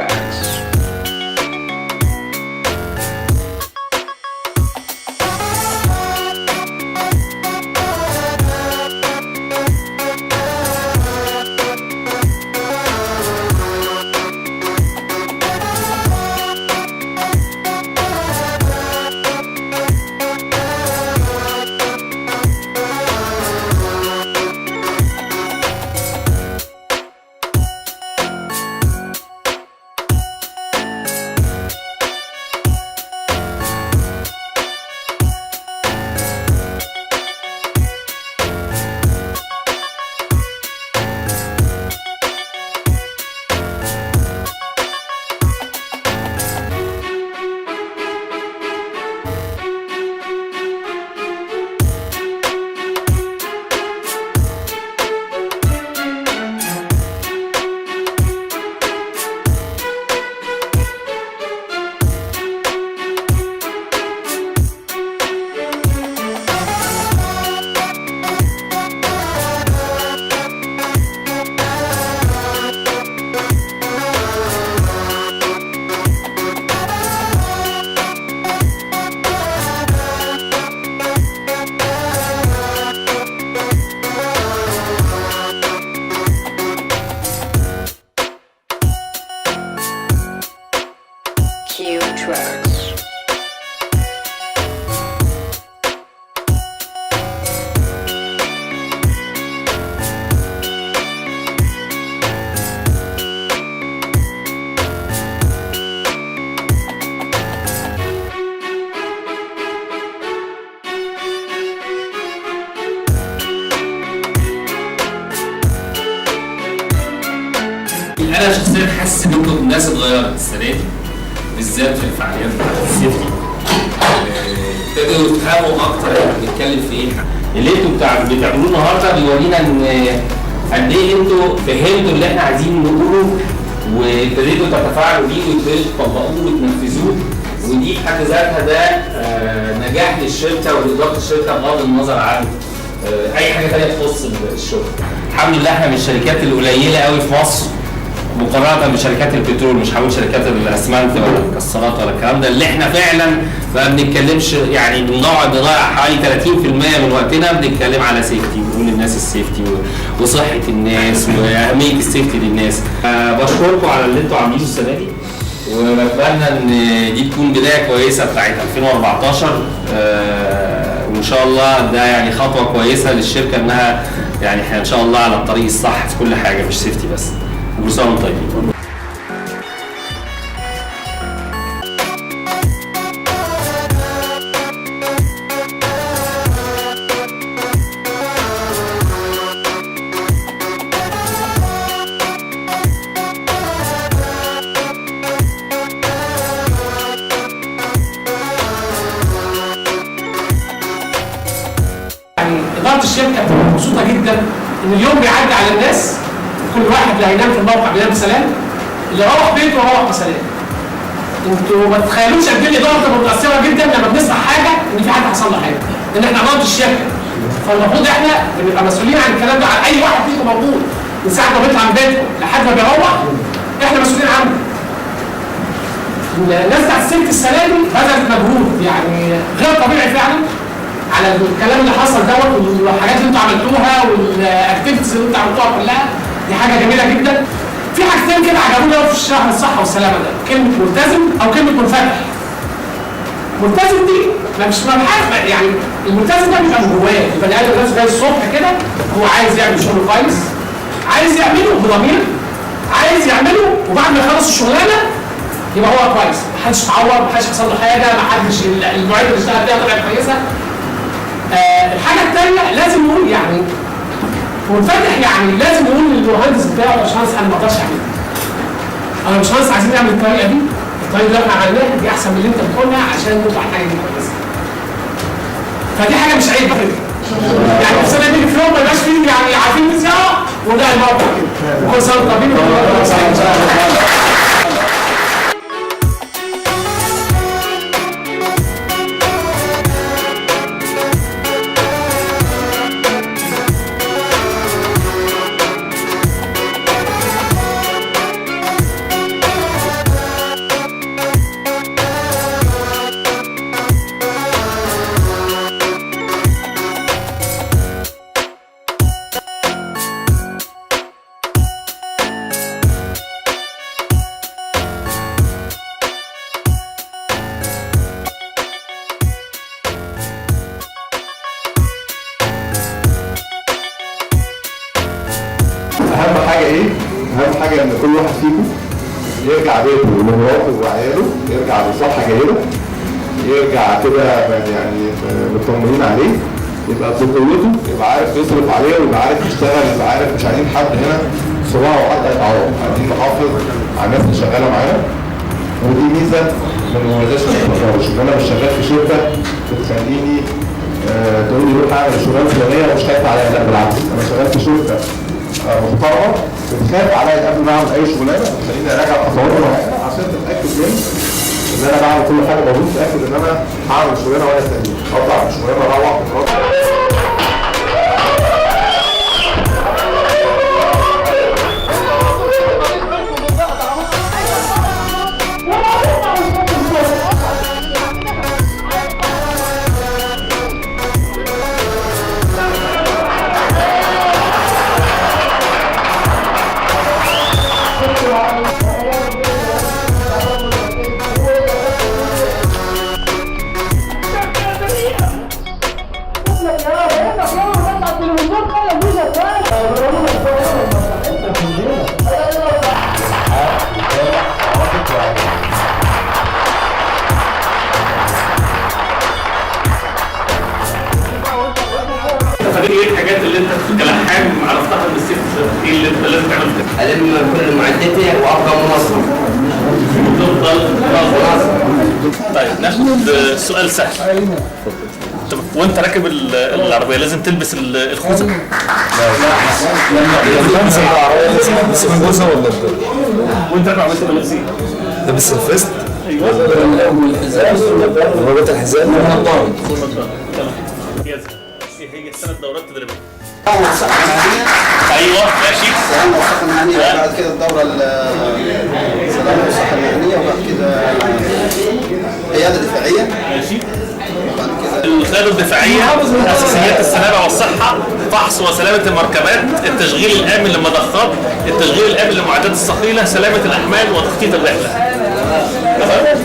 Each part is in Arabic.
tracks. Q Tracks. انا شخصيا حاسس ان انتوا الناس اتغيرت السنه دي بالذات في الفعاليات بتاعت السيفتي. ابتدوا يفهموا اكتر احنا بنتكلم في ايه. اللي انتوا بتعملوه النهارده بيورينا ان قد ايه انتوا فهمتوا اللي احنا عايزين نقوله وابتديتوا تتفاعلوا بيه وابتديتوا تطبقوه وتنفذوه، ودي في حد ذاتها ده نجاح للشركه ولاداره الشركه بغض النظر عن اي حاجه ثانيه تخص الشغل. الحمد لله احنا من الشركات القليله قوي في مصر مقارنه بشركات البترول، مش هقول شركات الاسمنت ولا المكسرات ولا الكلام ده، اللي احنا فعلا ما بنتكلمش يعني بنقعد نضيع حوالي 30% من وقتنا بنتكلم على سيفتي، بنقول للناس السيفتي وصحه الناس واهميه السيفتي للناس. بشكركم على اللي انتوا عاملينه السنه دي، ونتمنى ان دي تكون بدايه كويسه بتاعت 2014 وان شاء الله ده يعني خطوه كويسه للشركه انها يعني احنا ان شاء الله على الطريق الصح في كل حاجه مش سيفتي بس. كل سنه وانتم طيبين. إدارة الشركة بتبقى مبسوطة جدا إن اليوم بيعدي على الناس، كل واحد اللي هينام في الموقع بينام بسلام، اللي روح بيته روح بسلام. انتوا ما تتخيلوش قد ايه الإدارة بتبقى متأثرة جدا لما بنسمع حاجة إن في حد حصل له حاجة، إن إحنا إدارة الشركة. فالمفروض إحنا بنبقى مسؤولين عن الكلام ده، عن أي واحد فيكم موجود من ساعة ما بيطلع من بيته لحد ما بيروح، إحنا مسؤولين عنه. الناس بتاعت السلك السنة دي بذلت مجهود يعني غير طبيعي فعلا على الكلام اللي حصل دوت والحاجات اللي انتوا عملتوها والاكتيفيتيز اللي انتوا عملتوها كلها، دي حاجه جميله جدا. في حاجتين كده عجبوني قوي في الشرح الصحه والسلامه ده، كلمه ملتزم او كلمه منفتح. ملتزم دي مش حاجه يعني الملتزم ده بيبقى من جواه، البني ادم نفسه جاي الصبح كده هو عايز يعمل شغل كويس، عايز يعمله بضمير، عايز يعمله وبعد ما يخلص الشغلانه يبقى هو كويس، محدش اتعور، محدش حصل له حاجه، محدش المواعيد اللي اشتغل فيها طلعت كويسه. الحاجه الثانيه لازم نقول يعني منفتح، يعني لازم نقول للمهندس بتاعه يا باشمهندس انا ما اقدرش اعملها. انا يا باشمهندس عايزين نعمل الطريقه دي، الطريقه اللي احنا عملناها دي احسن من اللي انت بتقولها عشان تطلع حاجه دي كويسه. فدي حاجه مش عيب على فكره. يعني السنه دي في يوم ما يبقاش فيه يعني عارفين فيزياء وده الموقع كده. وكل سنه وانتم طيبين. تكتيكه، يرجع بيته لمراته وعياله، يرجع بصحة جيدة، يرجع كده يعني مطمنين عليه، يبقى بقوته، يبقى عارف يصرف عليه ويبقى عارف يشتغل، يبقى عارف مش عايزين حد هنا صباعه حتى يتعوض، عايزين نحافظ على الناس اللي شغاله معانا. ودي ميزه من مميزات التكنولوجيا، ان انا مش شغال في شركه بتخليني تقول لي روح اعمل شغلانه فلانيه ومش خايف عليا، لا بالعكس، انا شغال في شركه محترمه بتخاف عليا قبل ما اعمل اي شغلانه، بتخليني اراجع خطواتي معينه عشان تتاكد ان انا بعمل كل حاجه مظبوط، متاكد ان انا هعمل شغلانه وانا سليم، اطلع من شغلانه اروح ايه الحاجات اللي انت كلحام عرفتها من الست؟ ايه اللي انت لازم تعملها؟ ألم كل معدتي وأبقى منظم. وتفضل طيب ناخد سؤال سهل. وانت راكب العربيه لازم تلبس الخوذه؟ لا لما العربية لازم تلبس الخوذة ولا وانت راكب عملت لابس ايه؟ لابس الفيست ايوه ورباط الحزام والنظارة. ايه هي الثلاث دورات التدريبيه؟ الصحة المهنية. ايوه ماشي. سلامة والصحة المهنية، وبعد كده الدورة السلامة والصحة المهنية، وبعد كده قيادة دفاعية. ماشي. وبعد كده القيادة الدفاعية، أساسيات السلامة والصحة، فحص وسلامة المركبات، التشغيل الآمن للمضخات، التشغيل الآمن للمعدات الثقيلة، سلامة الأحمال وتخطيط الرحلة. تمام؟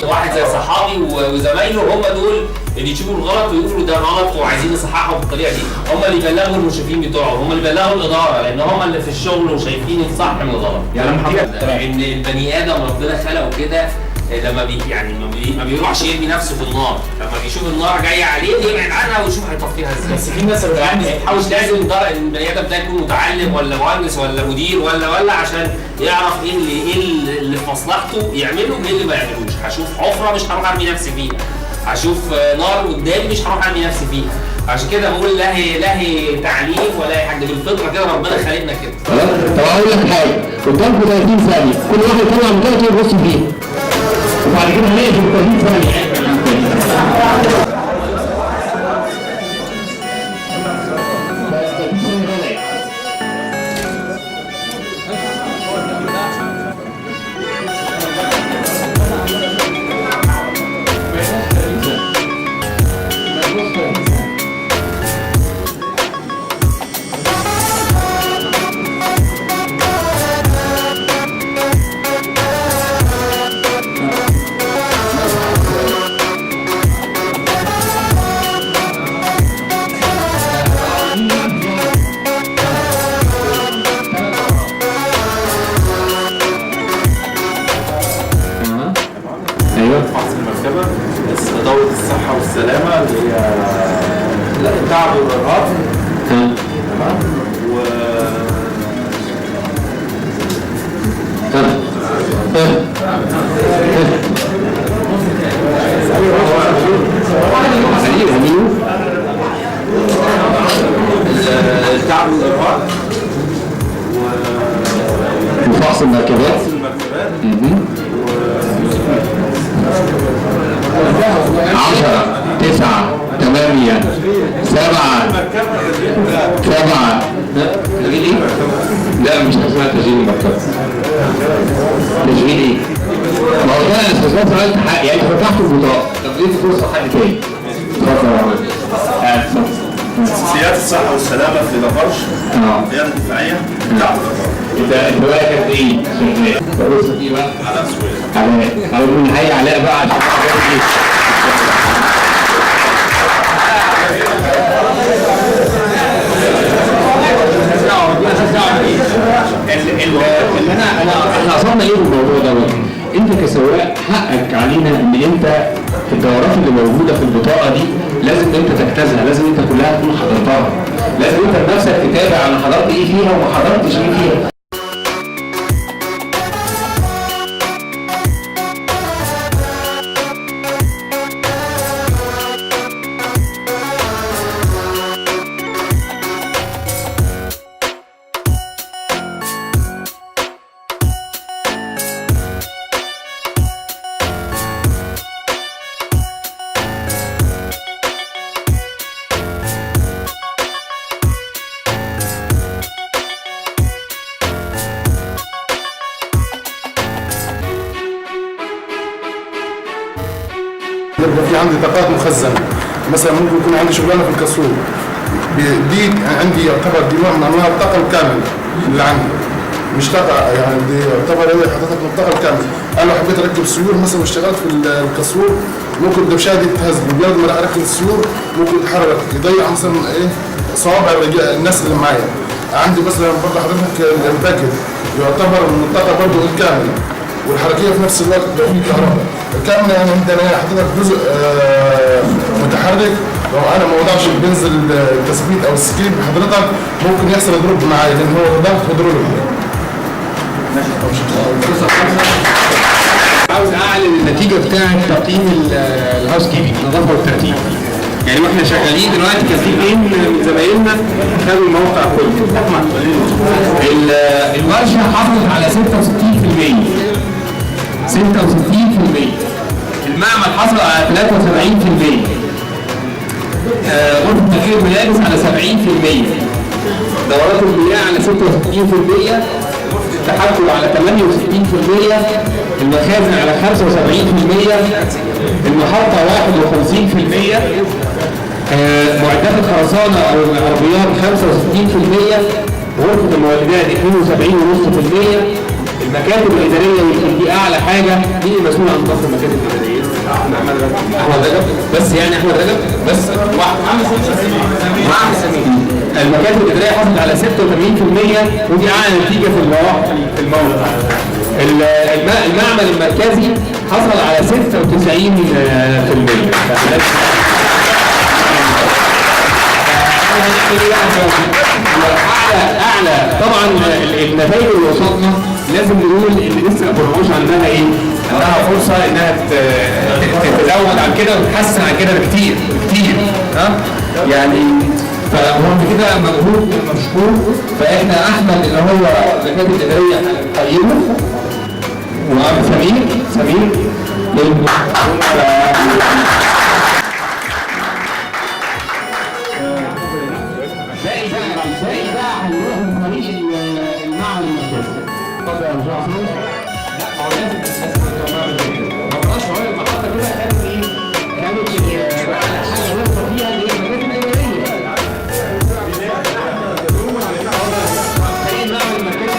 واحد زي صحابي وزمايله هم دول اللي يشوفوا الغلط ويقولوا ده غلط وعايزين نصححه بالطريقه دي، هم اللي يبلغوا المشرفين بتوعهم، هم اللي يبلغوا الاداره، لان هم اللي في الشغل وشايفين الصح من الغلط. يعني ان البني ادم ربنا خلقه كده لما يعني ما بيروحش يرمي نفسه في النار، لما بيشوف النار جايه عليه يبعد عنها ويشوف هيطفيها ازاي. بس في ناس يعني مش لازم البني ادم ده يكون متعلم ولا مهندس ولا مدير ولا عشان يعرف ايه اللي في مصلحته يعمله وايه اللي ما يعملوش. هشوف حفره مش هروح ارمي نفسي فيها، هشوف نار قدامي مش هروح ارمي نفسي فيها. عشان كده بقول لا هي تعليم ولا هي حاجه، بالفطره كده ربنا خلقنا كده. طب اقول لك حاجه، قدامكم 30 ثانيه كل واحد يطلع من كده يبص فيه وبعد كده هنقفل 30 ثانيه. فحص المركبة، دورة الصحة والسلامة اللي هي التعب والإرهاق، وفحص المركبات. 10 9 8 7 تشغيل ايه؟ لا مش اسمها تشغيل المركبة. تشغيل ايه؟ ما هو ده الاستاذ سؤال يعني فتحت البطاقة، طب اديت فرصة لحد تاني. اتفضل يا عم. اساسيات الصحه والسلامه في لافرش. القياده الدفاعيه بتاعت لافرش. انت بقى كانت ايه؟ فرصة ايه بقى؟ علاء سويد. علاء. او من حي علاء بقى عشان احنا اصابنا ايه بالموضوع ده؟ انت كسواق حقك علينا ان انت في الدورات اللي موجوده في البطاقه دي لازم انت تجتازها، لازم انت كلها تكون حضرتها، لازم انت بنفسك تتابع انا حضرت ايه فيها وما حضرتش ايه فيها. يبقى في عندي طاقات مخزنه، مثلا ممكن يكون عندي شغلانه في الكسور، دي عندي يعتبر دي نوع من انواع الطاقه الكامله اللي عندي، مش طاقه يعني دي يعتبر هي حضرتك من الطاقه الكامله. انا لو حبيت اركب سيور مثلا واشتغلت في الكسور ممكن الدبشات دي تهز، مجرد ما اركب السيور ممكن يتحرك يضيع مثلا ايه صوابع الناس اللي معايا. عندي مثلا برضه حضرتك الباكت يعتبر من الطاقه برضه الكامله والحركيه في نفس الوقت لو في كهرباء الكامله، يعني عندنا حضرتك جزء متحرك لو انا ما وضعش بنزل التثبيت او السكيب حضرتك ممكن يحصل دروب معايا لان هو ضغط هيدروليكي. عاوز اعلن النتيجه بتاعه تقييم الهاوس كيبنج النظافه والترتيب. يعني واحنا شغالين دلوقتي كان في اثنين من زمايلنا خدوا الموقع كله. الورشه حصلت على 66%. 66%. المعمل حصل على 73%. غرفة تغيير الملابس على 70%. دورات المياه على 66%. غرفة التحكم على 68%. المخازن على 75%. المحطة 51%. معدات الخرسانة أو العربيات 65%. غرفة المولدات 72.5%. المكاتب الإدارية يمكن دي أعلى حاجة. مين المسؤول عن ضبط المكاتب الإدارية؟ أحمد رجب. بس يعني أحمد رجب بس وعم سمين. المكاتب الإدارية حصلت على 86% ودي أعلى نتيجة في الموقع. المعمل المركزي حصل على 96%. اعلى طبعا النتائج اللي وصلنا لازم نقول ان لسه ما كناش عندها ايه؟ عندها فرصه انها تتزود عن كده وتحسن عن كده بكتير بكتير. ها؟ يعني فهو كده مجهود مشكور. فاحنا احمد اللي هو المكاتب الاداريه قيمه وسمير باقي بقى هنروح من طريق المعمل المركزي. اتفضل يا باشمهندس. لا هو لازم ما بقاش هو المحطه كده كانت ايه؟ كانت اعلى حاجه نوصل فيها اللي هي المكاتب الاداريه. زي المعمل المركزي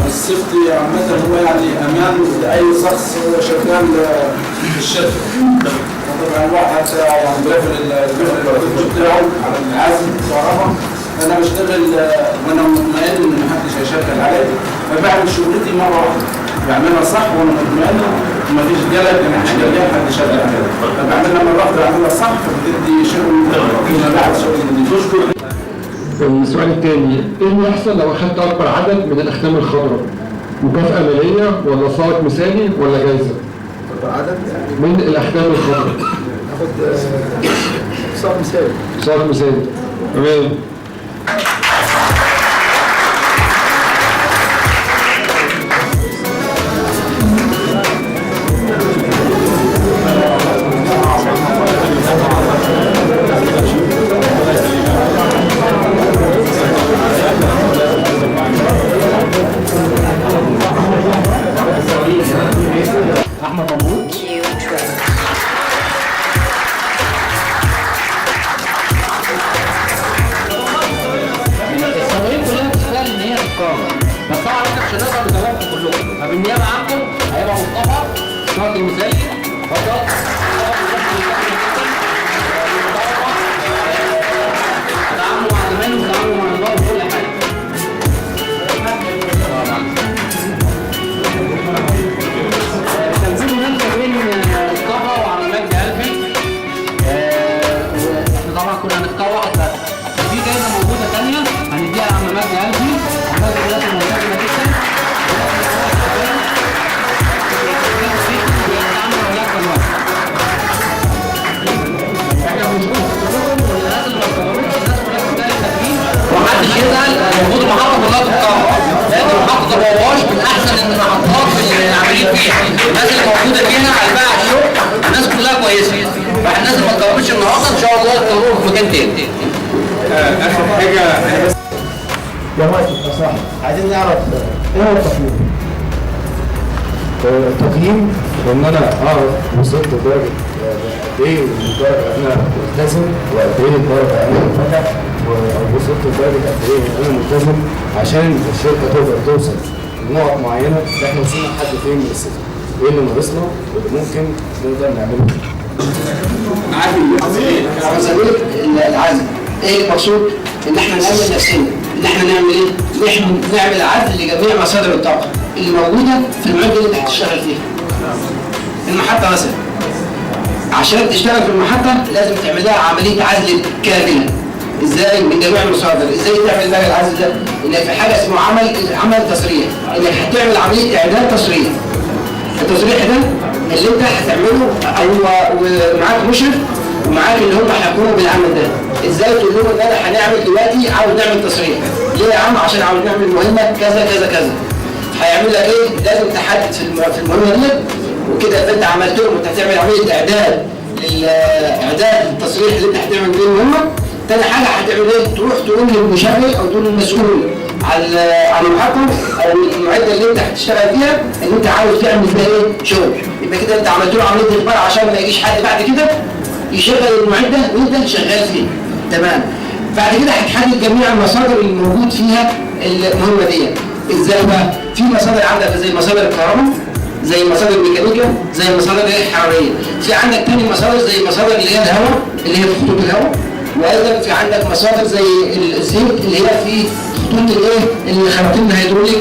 السيفتي عامة هو يعني أمان لأي شخص شغال في الشركة. طبعا الواحد يعني بيقفل الكوتش بتاعه على العزم بصراحة. أنا بشتغل وأنا مطمئن إن محدش هيشغل عليا، فبعمل شغلتي مرة واحدة بعملها صح وأنا مطمئن ومفيش جلد مفيش جلد حد شغال عليها. طب عملنا مرة واحدة عملنا صح فبتدي شغل فيما بعد شغل جديد. السؤال الثاني، ايه اللي يحصل لو اخدت اكبر عدد من الاختام الخضراء؟ مكافأة مالية ولا صاج مثالي ولا جايزة؟ عدد من الاختام الخضراء. ناخد صار مثال. صاج مثالي. تمام. Q Trucks. الصناعين كلها بتشتغل ان هي تتكرر، بس طبعا احنا مش هنقدر نجاوبكم كلكم، فبالنيابه عنكم هيبقى مصطفى شرط المثالي اتفضل. تعاملوا مع زمايله وتعاملوا مع النظام وكل حاجه. تنظيم منافسه بين مصطفى وعلامات جهالفي. واحنا طبعا كنا هنتطوع بس في جايزه موجوده ثانيه هنديها لعلامات جهالفي. عمال دلوقتي مهتمه جدا. احنا بنشوف كلكم والناس اللي ما اتطورتش الناس كلها بتلاقي التدريب ومحدش يزعل. المفروض المحطه كلها تتطور لان المحطه ما هواش من احسن المحطات اللي عاملين فيها. الناس اللي موجوده فيها قلبها على الشغل الناس كلها كويسه. فالناس اللي ما اتطورتش النهارده ان شاء الله يتطوروا في مكان تاني. اخر حاجة يا مايكل لو سمحت عايزين نعرف ايه هو التقييم؟ التقييم ان انا اعرف وصلت لدرجه قد ايه الدرجه انا ملتزم وقد ايه الدرجه انا منفتح ووصلت لدرجه قد ايه انا ملتزم عشان الشركه تقدر توصل لنقط معينه احنا وصلنا لحد فين من الصفر. ايه اللي ناقصنا واللي ممكن نقدر نعمله. عايز اقول لك العزل ايه المقصود؟ ان احنا نامن نفسنا، ان احنا نعمل ايه؟ احنا نعمل عزل لجميع مصادر الطاقه اللي موجوده في المعده اللي انت هتشتغل فيها. المحطه مثلا عشان تشتغل في المحطه لازم تعمل لها عمليه عزل كامله. ازاي؟ من جميع المصادر. ازاي تعمل بقى العزل ده؟ انك في حاجه اسمه عمل تصريح، انك هتعمل عمليه اعداد تصريح. التصريح ده اللي انت هتعمله ومعاك مشرف ومعاك اللي هم هيقوموا بالعمل ده. ازاي تقول لهم ان انا هنعمل دلوقتي عاوز نعمل تصريح؟ ليه يا عم؟ عشان عاوز نعمل مهمه كذا كذا كذا. هيعمل لك ايه؟ لازم تحدد في المهمه دي وكده انت عملت لهم انت هتعمل عمليه اعداد التصريح اللي انت هتعمل بيه المهمه. تاني حاجه هتعمل ايه؟ تروح تقول للمشغل او تقول للمسؤول على المحطه او المعده اللي انت هتشتغل فيها ان انت عاوز تعمل فيها ايه؟ شغل. يبقى كده انت عملت له عمليه اخبار عشان ما يجيش حد بعد كده يشغل المعده وانت شغال فيها. تمام. بعد كده هتحدد جميع المصادر اللي موجود فيها المهمه دي. ازاي بقى؟ في مصادر عندك زي مصادر الكهرباء، زي مصادر الميكانيكا، زي مصادر الحراريه. في عندك تاني مصادر زي مصادر اللي هي الهواء اللي هي في خطوط الهواء. وايضا في عندك مصادر زي الزيت اللي هي في خطوط الايه؟ الخراطيم الهيدروليك.